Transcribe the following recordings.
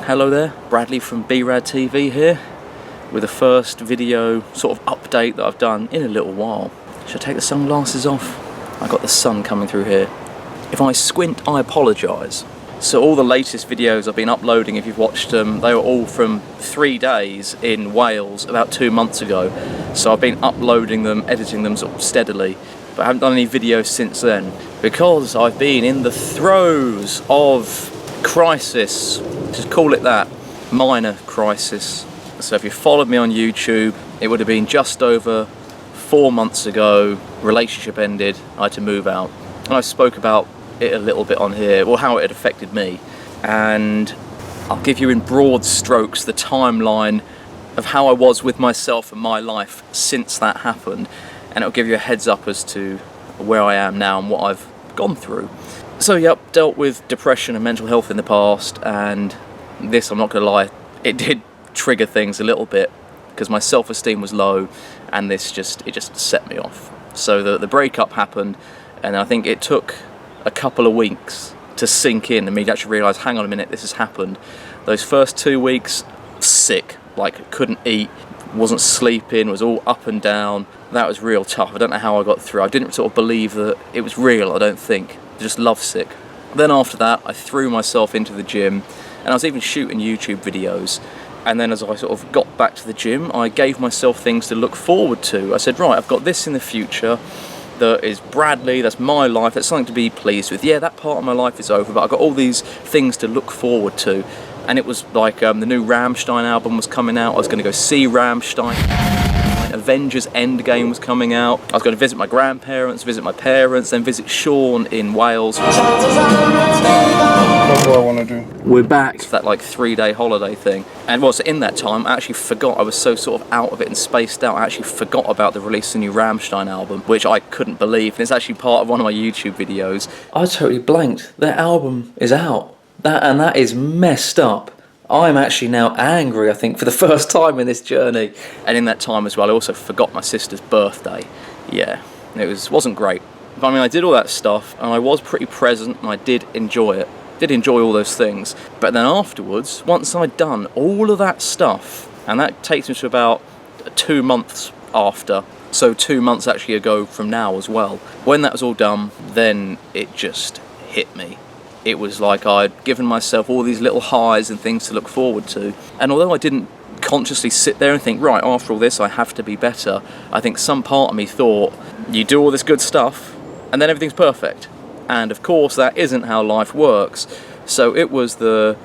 Hello there, Bradley from B-Rad TV here with the first video sort of update that I've done in a little while. Should I take the sunglasses off? I got the sun coming through here. If I squint, I apologise. So all the latest videos I've been uploading, if you've watched them, they were all from 3 days in Wales about 2 months ago. So I've been uploading them, editing them sort of steadily, but I haven't done any videos since then because I've been in the throes of crisis. Just call it that, minor crisis. So if you followed me on YouTube, it would have been just over 4 months ago, relationship ended, I had to move out. And I spoke about it a little bit on here, well, how it had affected me. And I'll give you in broad strokes the timeline of how I was with myself and my life since that happened. And it'll give you a heads up as to where I am now and what I've gone through. So yep, dealt with depression and mental health in the past, and this, I'm not gonna lie, it did trigger things a little bit because my self-esteem was low, and it just set me off. So the breakup happened, and I think it took a couple of weeks to sink in and me to actually realise, hang on a minute, this has happened. Those first 2 weeks, sick, like couldn't eat, wasn't sleeping, was all up and down. That was real tough. I don't know how I got through. I didn't sort of believe that it was real, I don't think. Just lovesick. Then after that, I threw myself into the gym, and I was even shooting YouTube videos. And then as I sort of got back to the gym, I gave myself things to look forward to. I said, right, I've got this in the future that is Bradley, that's my life, that's something to be pleased with. Yeah, that part of my life is over, but I've got all these things to look forward to. And it was like the new Rammstein album was coming out. I was going to go see Rammstein. Avengers Endgame was coming out. I was going to visit my grandparents, visit my parents, then visit Sean in Wales. What do I want to do? We're back to that like 3-day holiday thing. And so in that time, I actually forgot, I was so sort of out of it and spaced out, I actually forgot about the release of the new Rammstein album, which I couldn't believe. And it's actually part of one of my YouTube videos. I totally blanked. Their album is out. That is messed up. I'm actually now angry, I think, for the first time in this journey. And in that time as well, I also forgot my sister's birthday. Yeah, it wasn't great. But I mean, I did all that stuff, and I was pretty present, and I did enjoy it. Did enjoy all those things. But then afterwards, once I'd done all of that stuff, and that takes me to about 2 months after, so 2 months actually ago from now as well. When that was all done, then it just hit me. It was like I'd given myself all these little highs and things to look forward to. And although I didn't consciously sit there and think, right, after all this, I have to be better, I think some part of me thought, you do all this good stuff, and then everything's perfect. And of course, that isn't how life works. So it was the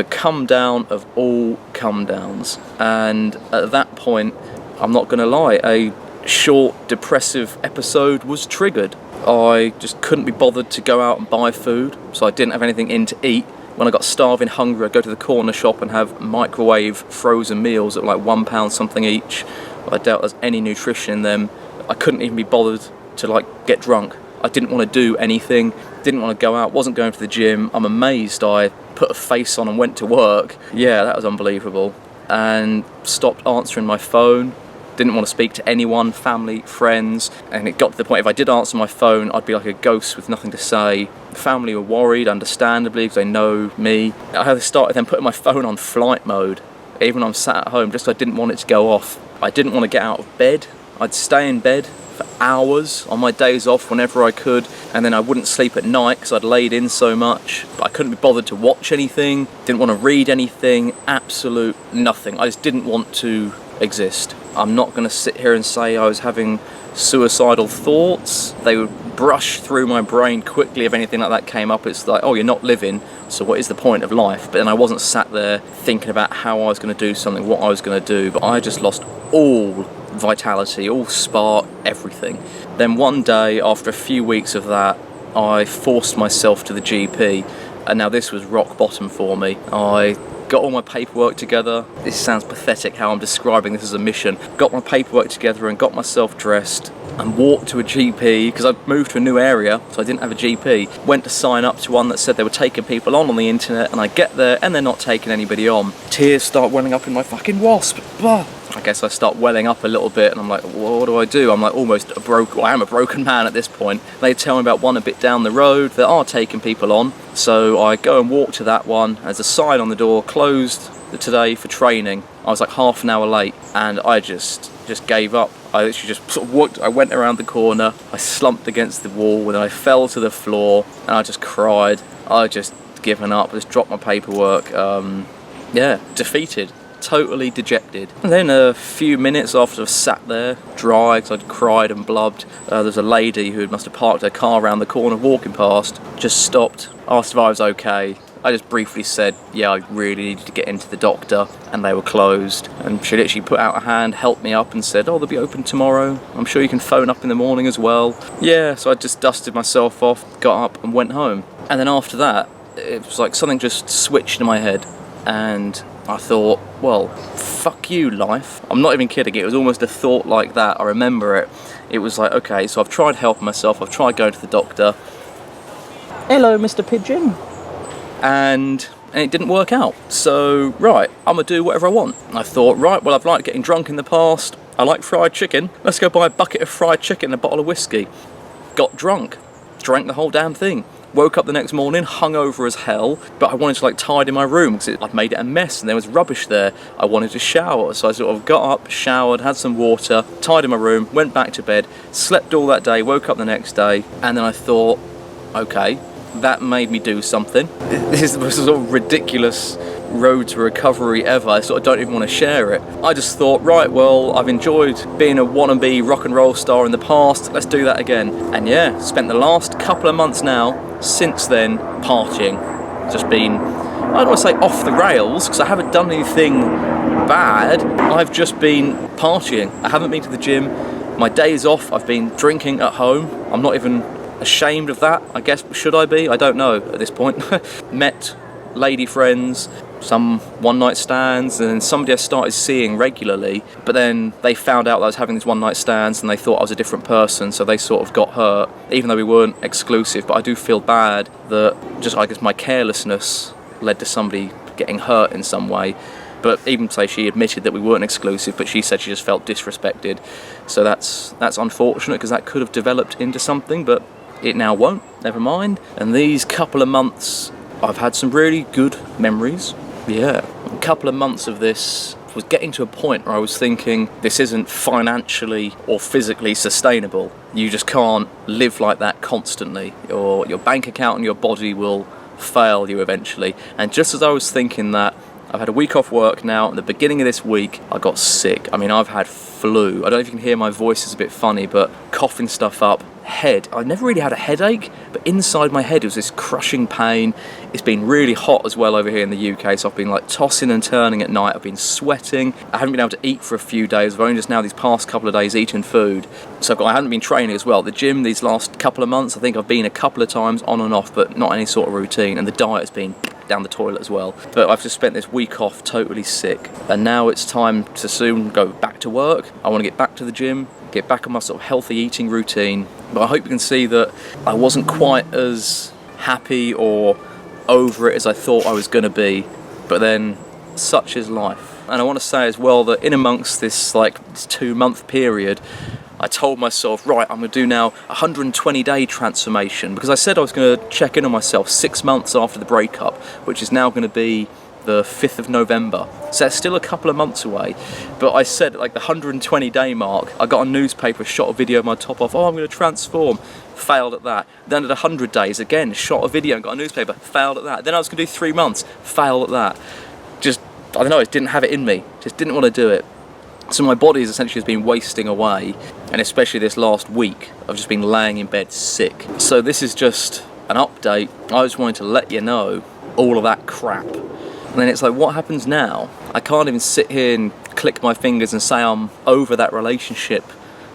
come down of all come downs. And at that point, I'm not gonna lie, a short depressive episode was triggered. I just couldn't be bothered to go out and buy food, so I didn't have anything in to eat. When I got starving hungry, I'd go to the corner shop and have microwave frozen meals at like £1 something each. I doubt there's any nutrition in them. I couldn't even be bothered to like get drunk. I didn't want to do anything, didn't want to go out, wasn't going to the gym. I'm amazed I put a face on and went to work. Yeah, that was unbelievable. And stopped answering my phone. Didn't want to speak to anyone, family, friends, and it got to the point if I did answer my phone, I'd be like a ghost with nothing to say. Family were worried, understandably, because they know me. I started then putting my phone on flight mode, even when I'm sat at home, just so I didn't want it to go off. I didn't want to get out of bed. I'd stay in bed for hours on my days off whenever I could, and then I wouldn't sleep at night because I'd laid in so much. But I couldn't be bothered to watch anything, didn't want to read anything, absolute nothing. I just didn't want to exist. I'm not going to sit here and say I was having suicidal thoughts. They would brush through my brain quickly if anything like that came up. It's like, oh, you're not living, so what is the point of life? But then I wasn't sat there thinking about how I was going to do something, what I was going to do, but I just lost all vitality, all spark, everything. Then one day, after a few weeks of that, I forced myself to the GP, and now this was rock bottom for me. I got all my paperwork together. This sounds pathetic how I'm describing this as a mission. Got my paperwork together and got myself dressed and walked to a GP because I'd moved to a new area, so I didn't have a GP. Went to sign up to one that said they were taking people on the internet, and I get there and they're not taking anybody on. Tears start welling up in my fucking wasp. Blah. I guess I start welling up a little bit, and I'm like, well, what do I do? I'm like almost I am a broken man at this point. They tell me about one a bit down the road that are taking people on, so I go and walk to that one. There's a sign on the door, closed today for training. I was like half an hour late, and I just gave up. I literally just sort of walked, I went around the corner, I slumped against the wall, and I fell to the floor, and I just cried. I just given up, just dropped my paperwork. Yeah, defeated. Totally dejected. And then a few minutes after I've sat there, dry, because I'd cried and blubbed, there's a lady who must have parked her car around the corner walking past, just stopped, asked if I was okay. I just briefly said, yeah, I really needed to get into the doctor, and they were closed. And she literally put out a hand, helped me up, and said, oh, they'll be open tomorrow. I'm sure you can phone up in the morning as well. Yeah, so I just dusted myself off, got up, and went home. And then after that, it was like something just switched in my head, and I thought, well, fuck you, life. I'm not even kidding, it was almost a thought like that. I remember it. It was like, okay, so I've tried helping myself, I've tried going to the doctor. Hello, Mr. Pigeon. And it didn't work out. So, right, I'm gonna do whatever I want. I thought, right, well, I've liked getting drunk in the past. I like fried chicken. Let's go buy a bucket of fried chicken and a bottle of whiskey. Got drunk. Drank the whole damn thing. Woke up the next morning, hungover as hell, but I wanted to like tidy my room because I'd made it a mess and there was rubbish there. I wanted to shower, so I sort of got up, showered, had some water, tidied my room, went back to bed, slept all that day, woke up the next day, and then I thought, okay, that made me do something. This is the most sort of ridiculous road to recovery ever. I sort of don't even want to share it. I just thought, right, well, I've enjoyed being a wannabe rock and roll star in the past, let's do that again. And yeah, spent the last couple of months now, since then, partying. Just been, I don't want to say off the rails, because I haven't done anything bad. I've just been partying. I haven't been to the gym. My days off, I've been drinking at home. I'm not even ashamed of that, I guess. Should I be? I don't know at this point. Met lady friends, some one-night stands, and then somebody I started seeing regularly, but then they found out that I was having these one-night stands and they thought I was a different person, so they sort of got hurt, even though we weren't exclusive. But I do feel bad that just, I guess, my carelessness led to somebody getting hurt in some way. But even say she admitted that we weren't exclusive, but she said she just felt disrespected. So that's unfortunate, because that could have developed into something, but it now won't, never mind. And these couple of months, I've had some really good memories. Yeah, a couple of months of this was getting to a point where I was thinking, this isn't financially or physically sustainable. You just can't live like that constantly. Your bank account and your body will fail you eventually. And just as I was thinking that, I've had a week off work now. At the beginning of this week, I got sick. I mean, I've had flu. I don't know if you can hear my voice is a bit funny, but coughing stuff up. Head. I never really had a headache, but inside my head it was this crushing pain. It's been really hot as well over here in the UK, so I've been like tossing and turning at night. I've been sweating. I haven't been able to eat for a few days. I've only just now these past couple of days eaten food. So I haven't been training as well. The gym these last couple of months, I think I've been a couple of times on and off, but not any sort of routine. And the diet has been down the toilet as well. But I've just spent this week off totally sick. And now it's time to soon go back to work. I want to get back to the gym, get back on my sort of healthy eating routine. But I hope you can see that I wasn't quite as happy or over it as I thought I was going to be. But then, such is life. And I want to say as well that in amongst this like 2-month period, I told myself, right, I'm going to do now a 120-day transformation, because I said I was going to check in on myself 6 months after the breakup, which is now going to be the 5th of November. So that's still a couple of months away. But I said like the 120-day mark, I got a newspaper, shot a video of my top off, oh, I'm going to transform. Failed at that. Then at 100 days, again, shot a video and got a newspaper, failed at that. Then I was going to do 3 months, failed at that. Just, I don't know, it didn't have it in me. Just didn't want to do it. So my body essentially has been wasting away, and especially this last week, I've just been laying in bed sick. So this is just an update. I just wanted to let you know all of that crap. And then it's like, what happens now? I can't even sit here and click my fingers and say I'm over that relationship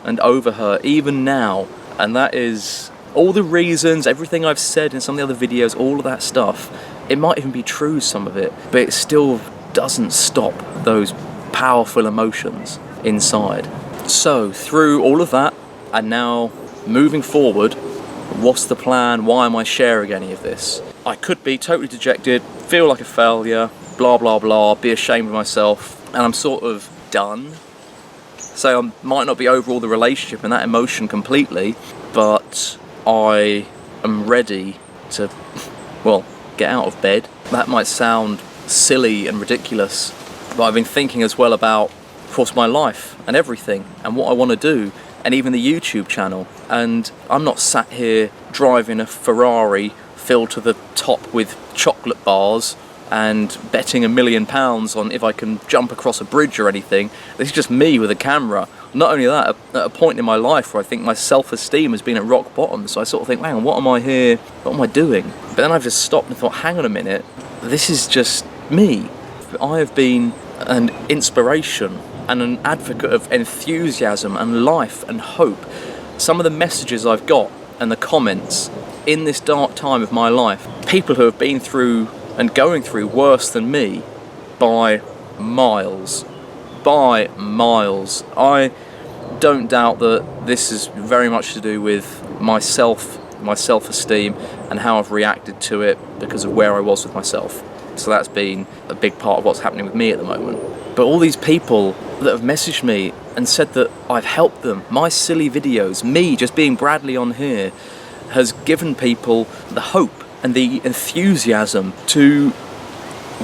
and over her, even now. And that is all the reasons, everything I've said in some of the other videos, all of that stuff. It might even be true, some of it, but it still doesn't stop those powerful emotions inside. So through all of that, and now moving forward, what's the plan? Why am I sharing any of this? I could be totally dejected, feel like a failure, blah blah blah, be ashamed of myself, and I'm sort of done So I might not be over all the relationship and that emotion completely, but I am ready to, well, get out of bed. That might sound silly and ridiculous, but I've been thinking as well about, of course, my life and everything and what I want to do, and even the YouTube channel. And I'm not sat here driving a Ferrari filled to the top with chocolate bars and betting £1 million on if I can jump across a bridge or anything. This is just me with a camera. Not only that, at a point in my life where I think my self-esteem has been at rock bottom, so I sort of think, hang on, what am I here, what am I doing? But then I've just stopped and thought, hang on a minute, this is just me. I have been an inspiration and an advocate of enthusiasm and life and hope. Some of the messages I've got and the comments in this dark time of my life, people who have been through and going through worse than me by miles. By miles. I don't doubt that this is very much to do with myself, my self-esteem, and how I've reacted to it because of where I was with myself. So that's been a big part of what's happening with me at the moment. But all these people that have messaged me and said that I've helped them, my silly videos, me just being Bradley on here, has given people the hope and the enthusiasm to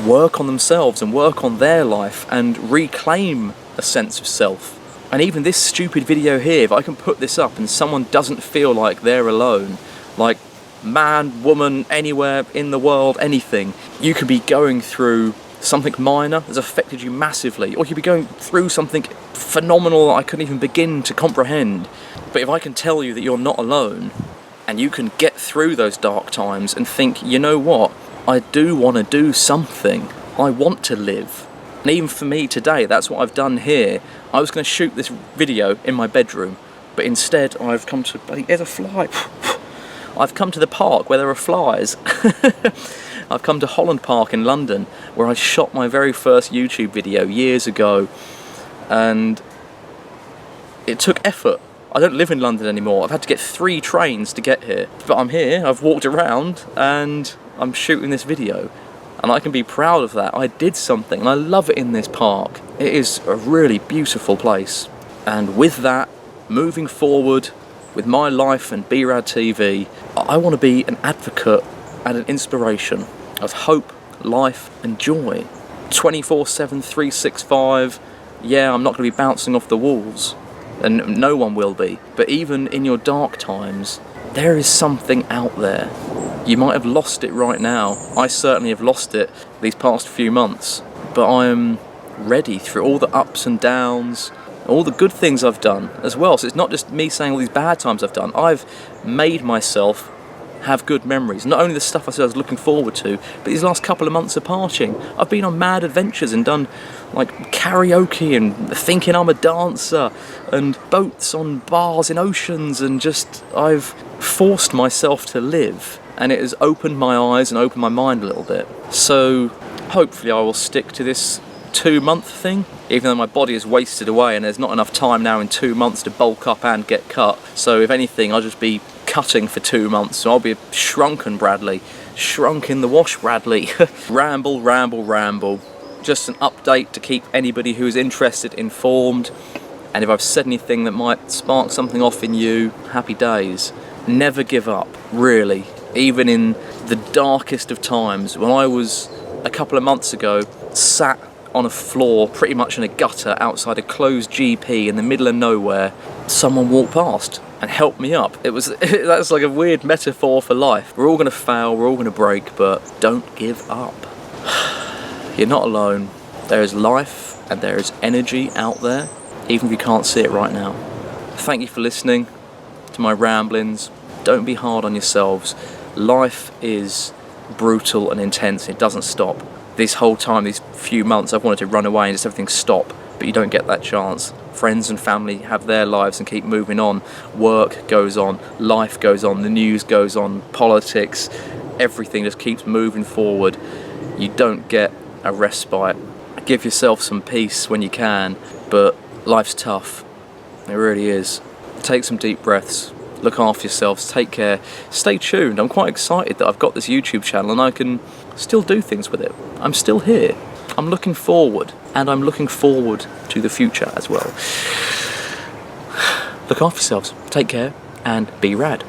work on themselves and work on their life and reclaim a sense of self. And even this stupid video here, if I can put this up and someone doesn't feel like they're alone, like man, woman, anywhere in the world, anything, you could be going through something minor that's affected you massively, or you could be going through something phenomenal that I couldn't even begin to comprehend. But if I can tell you that you're not alone, and you can get through those dark times and think, you know what, I do want to do something. I want to live. And even for me today, that's what I've done here. I was going to shoot this video in my bedroom, but instead I've come to... There's a fly. I've come to the park where there are flies. I've come to Holland Park in London, where I shot my very first YouTube video years ago. And it took effort. I don't live in London anymore. I've had to get 3 trains to get here. But I'm here, I've walked around, and I'm shooting this video. And I can be proud of that. I did something, and I love it in this park. It is a really beautiful place. And with that, moving forward with my life and B-Rad TV, I want to be an advocate and an inspiration of hope, life, and joy. 24/7, 365. Yeah, I'm not going to be bouncing off the walls. And no one will be. But even in your dark times, there is something out there. You might have lost it right now. I certainly have lost it these past few months. But I am ready through all the ups and downs, all the good things I've done as well. So it's not just me saying all these bad times I've done. I've made myself have good memories. Not only the stuff I said I was looking forward to, but these last couple of months of partying, I've been on mad adventures and done like karaoke and thinking I'm a dancer and boats on bars in oceans, and just I've forced myself to live, and it has opened my eyes and opened my mind a little bit. So hopefully I will stick to this 2-month thing, even though my body is wasted away and there's not enough time now in 2 months to bulk up and get cut. So if anything, I'll just be cutting for 2 months, so I'll be a shrunken Bradley, shrunk in the wash Bradley. Ramble, ramble, ramble. Just an update to keep anybody who's interested informed, and if I've said anything that might spark something off in you, happy days. Never give up, really. Even in the darkest of times, when I was, a couple of months ago, sat on a floor, pretty much in a gutter outside a closed GP in the middle of nowhere, someone walked past and helped me up. It was that's like a weird metaphor for life. We're all going to fail, we're all going to break, but don't give up. You're not alone. There is life and there is energy out there, even if you can't see it right now. Thank you for listening to my ramblings. Don't be hard on yourselves. Life is brutal and intense. It doesn't stop. This whole time, these few months, I've wanted to run away and just everything stop, but you don't get that chance. Friends and family have their lives and keep moving on. Work goes on, life goes on, the news goes on, politics, everything just keeps moving forward. You don't get a respite. Give yourself some peace when you can, but life's tough. It really is. Take some deep breaths. Look after yourselves, take care, stay tuned. I'm quite excited that I've got this YouTube channel and I can still do things with it. I'm still here. I'm looking forward, and I'm looking forward to the future as well. Look after yourselves, take care, and be rad.